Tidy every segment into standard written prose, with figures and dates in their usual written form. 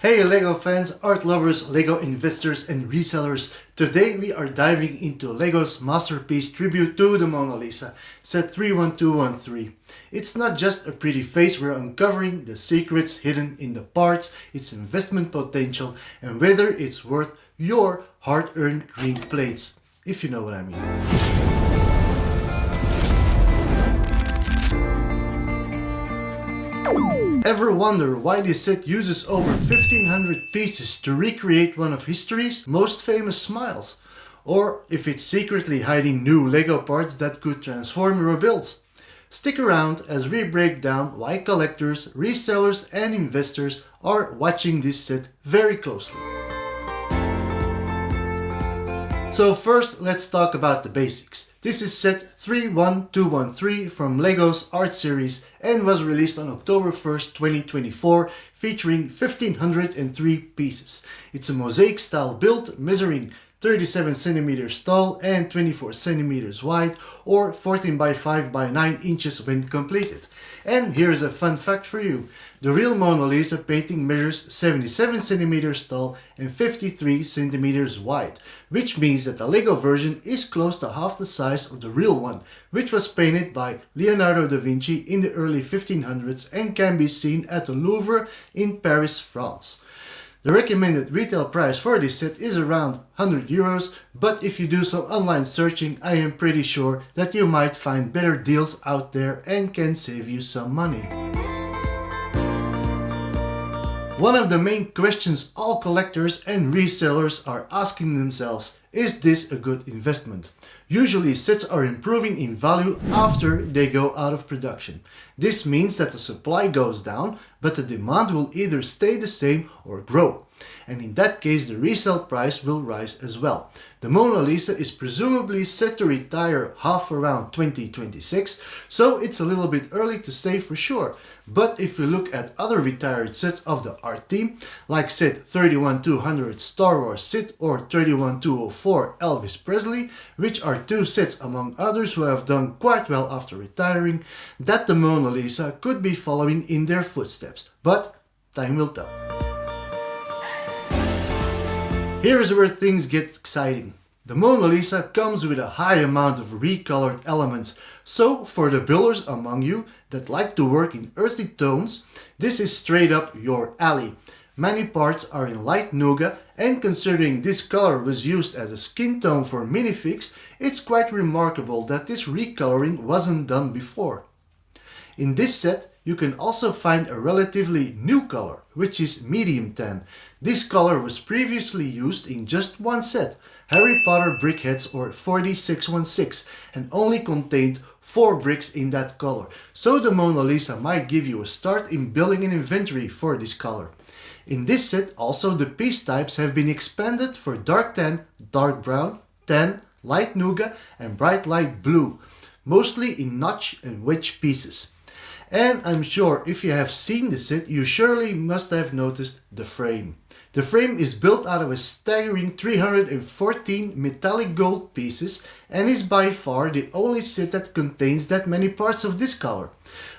Hey Lego fans, art lovers, Lego investors and resellers. Today we are diving into Lego's masterpiece tribute to the Mona Lisa, set 31213. It's not just a pretty face, we're uncovering the secrets hidden in the parts, its investment potential, and whether it's worth your hard-earned green plates, if you know what I mean. Ever wonder why this set uses over 1500 pieces to recreate one of history's most famous smiles? Or if it's secretly hiding new Lego parts that could transform your builds? Stick around as we break down why collectors, resellers and investors are watching this set very closely. So first, let's talk about the basics. This is set 31213 from Lego's art series and was released on October 1st, 2024, featuring 1503 pieces. It's a mosaic style build measuring 37 centimeters tall and 24 centimeters wide, or 14 by 5 by 9 inches when completed. And here's a fun fact for you. The real Mona Lisa painting measures 77 centimeters tall and 53 centimeters wide, which means that the Lego version is close to half the size of the real one, which was painted by Leonardo da Vinci in the early 1500s and can be seen at the Louvre in Paris, France. The recommended retail price for this set is around 100 euros, but if you do some online searching, I am pretty sure that you might find better deals out there and can save you some money. One of the main questions all collectors and resellers are asking themselves: is this a good investment? Usually sets are improving in value after they go out of production. This means that the supply goes down, but the demand will either stay the same or grow. And in that case, the resale price will rise as well. The Mona Lisa is presumably set to retire half around 2026, so it's a little bit early to say for sure. But if we look at other retired sets of the art team, like set 31200 Star Wars Sid or 31204 Elvis Presley, which are two sets among others who have done quite well after retiring, that the Mona Lisa could be following in their footsteps. But time will tell. Here's where things get exciting. The Mona Lisa comes with a high amount of recolored elements, so for the builders among you that like to work in earthy tones, this is straight up your alley. Many parts are in light nougat, and considering this color was used as a skin tone for minifigs, it's quite remarkable that this recoloring wasn't done before. In this set, you can also find a relatively new color, which is medium tan. This color was previously used in just one set, Harry Potter Brickheads or 4616, and only contained 4 bricks in that color. So the Mona Lisa might give you a start in building an inventory for this color. In this set also the piece types have been expanded for dark tan, dark brown, tan, light nougat and bright light blue, mostly in notch and wedge pieces. And I'm sure if you have seen the set, you surely must have noticed the frame. The frame is built out of a staggering 314 metallic gold pieces and is by far the only set that contains that many parts of this color,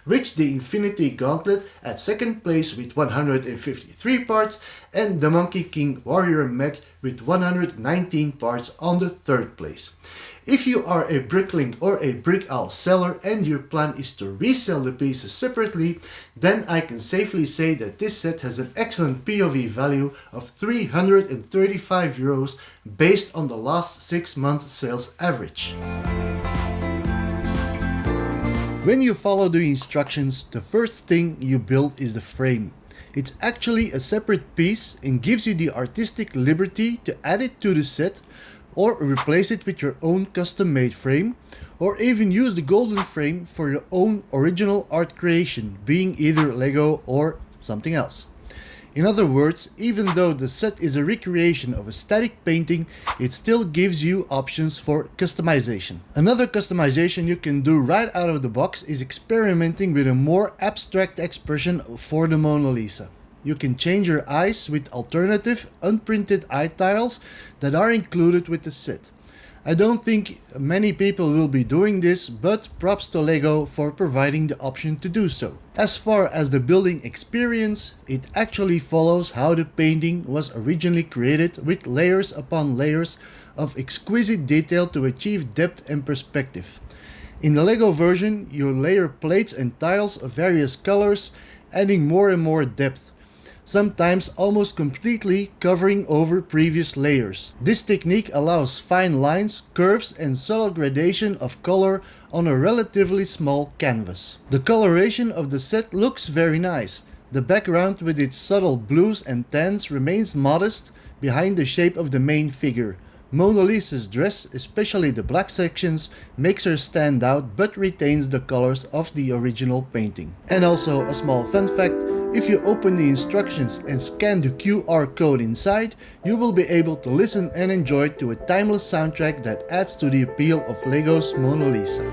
which the Infinity Gauntlet at second place with 153 parts and the Monkey King Warrior Mech with 119 parts on the third place. If you are a Bricklink or a Brick Owl seller and your plan is to resell the pieces separately, then I can safely say that this set has an excellent POV value of 335 euros based on the last 6 months sales average. When you follow the instructions, the first thing you build is the frame. It's actually a separate piece and gives you the artistic liberty to add it to the set, or replace it with your own custom-made frame, or even use the golden frame for your own original art creation, being either Lego or something else. In other words, even though the set is a recreation of a static painting, it still gives you options for customization. Another customization you can do right out of the box is experimenting with a more abstract expression for the Mona Lisa. You can change your eyes with alternative unprinted eye tiles that are included with the set. I don't think many people will be doing this, but props to LEGO for providing the option to do so. As far as the building experience, it actually follows how the painting was originally created, with layers upon layers of exquisite detail to achieve depth and perspective. In the LEGO version, you layer plates and tiles of various colors, adding more and more depth, sometimes almost completely covering over previous layers. This technique allows fine lines, curves and subtle gradation of color on a relatively small canvas. The coloration of the set looks very nice. The background with its subtle blues and tans remains modest behind the shape of the main figure. Mona Lisa's dress, especially the black sections, makes her stand out but retains the colors of the original painting. And also a small fun fact, if you open the instructions and scan the QR code inside, you will be able to listen and enjoy to a timeless soundtrack that adds to the appeal of LEGO's Mona Lisa.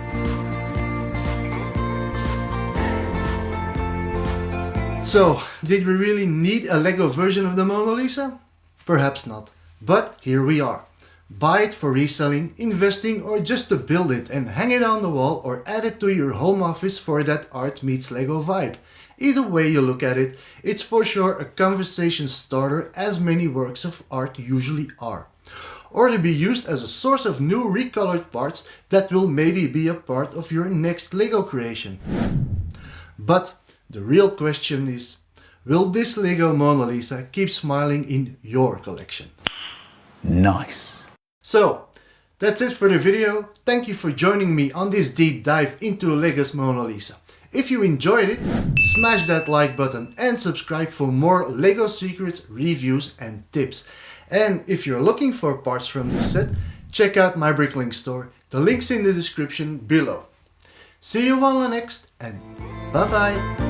So, did we really need a LEGO version of the Mona Lisa? Perhaps not, but here we are. Buy it for reselling, investing, or just to build it and hang it on the wall or add it to your home office for that art meets LEGO vibe. Either way you look at it, it's for sure a conversation starter, as many works of art usually are. Or to be used as a source of new recolored parts that will maybe be a part of your next LEGO creation. But the real question is, will this LEGO Mona Lisa keep smiling in your collection? Nice. So, that's it for the video. Thank you for joining me on this deep dive into LEGO's Mona Lisa. If you enjoyed it, smash that like button and subscribe for more LEGO secrets, reviews and tips. And if you're looking for parts from this set, check out my Bricklink store. The link's in the description below. See you on the next, and bye bye!